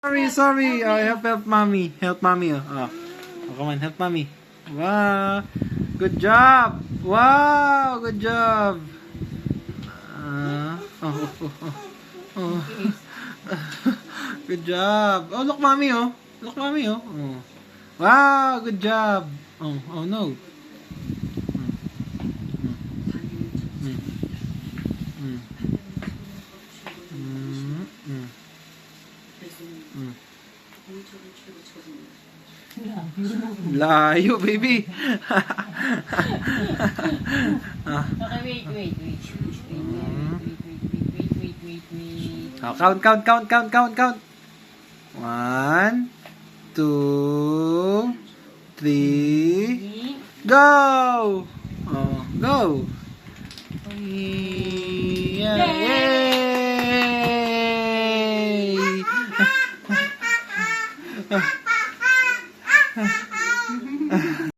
Sorry. Help mommy. Help mommy. Oh, come on, help mommy. Wow. Good job. Wow, good job. Oh. Good job. Oh, look mommy, oh. Look mommy, oh. Wow, good job. Oh no. Layo, baby. Okay, wait. Oh, count. 1, 2, 3, go! Oh, go! Yay!